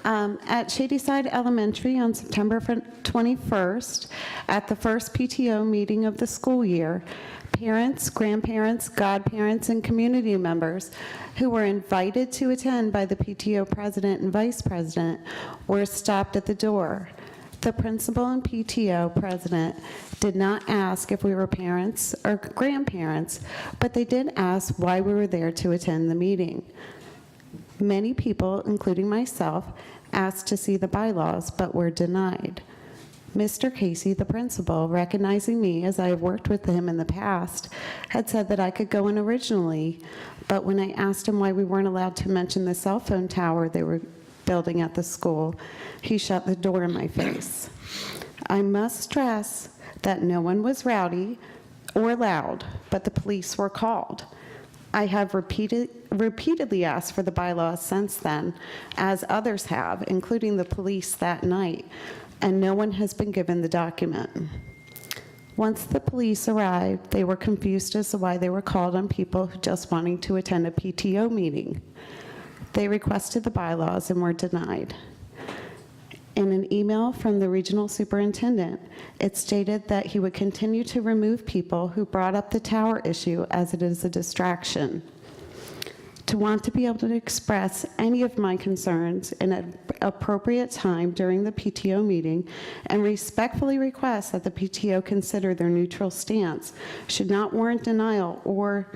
here. At Shadyside Elementary on September 21st, at the first PTO meeting of the school year, parents, grandparents, godparents, and community members who were invited to attend by the PTO president and vice president were stopped at the door. The principal and PTO president did not ask if we were parents or grandparents, but they did ask why we were there to attend the meeting. Many people, including myself, asked to see the bylaws, but were denied. Mr. Casey, the principal, recognizing me as I have worked with him in the past, had said that I could go in originally, but when I asked him why we weren't allowed to mention the cell phone tower they were building at the school, he shut the door in my face. I must stress that no one was rowdy or loud, but the police were called. I have repeatedly asked for the bylaws since then, as others have, including the police that night, and no one has been given the document. Once the police arrived, they were confused as to why they were called on people just wanting to attend a PTO meeting. They requested the bylaws and were denied. In an email from the regional superintendent, it stated that he would continue to remove people who brought up the tower issue as it is a distraction. To want to be able to express any of my concerns in an appropriate time during the PTO meeting and respectfully request that the PTO consider their neutral stance should not warrant denial or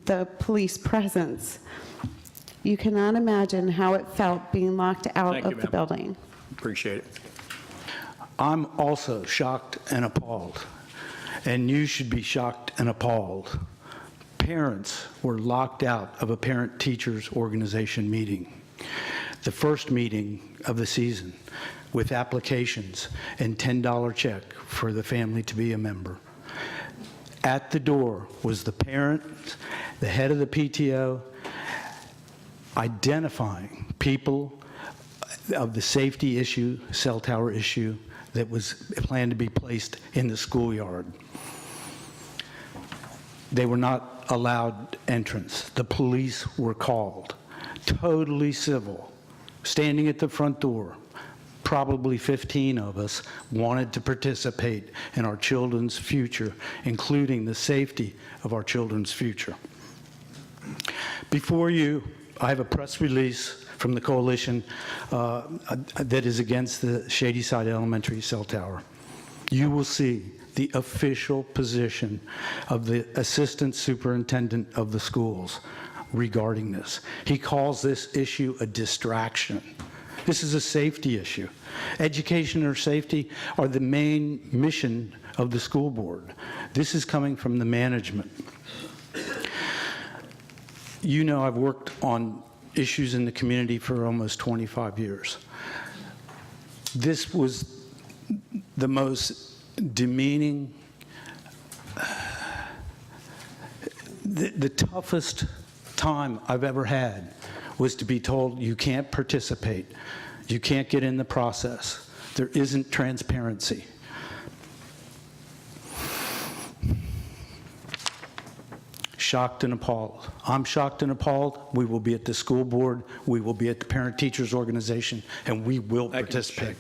the police presence. You cannot imagine how it felt being locked out of the building. Appreciate it. I'm also shocked and appalled, and you should be shocked and appalled. Parents were locked out of a parent-teachers organization meeting, the first meeting of the season, with applications and $10 check for the family to be a member. At the door was the parent, the head of the PTO, identifying people of the safety issue, cell tower issue, that was planned to be placed in the schoolyard. They were not allowed entrance. The police were called, totally civil, standing at the front door. Probably 15 of us wanted to participate in our children's future, including the safety of our children's future. Before you, I have a press release from the coalition that is against the Shadyside Elementary cell tower. You will see the official position of the assistant superintendent of the schools regarding this. He calls this issue a distraction. This is a safety issue. Education or safety are the main mission of the school board. This is coming from the management. You know, I've worked on issues in the community for almost 25 years. This was the most demeaning, the toughest time I've ever had was to be told you can't participate, you can't get in the process, there isn't transparency. Shocked and appalled. I'm shocked and appalled. We will be at the school board, we will be at the parent-teachers organization, and we will participate.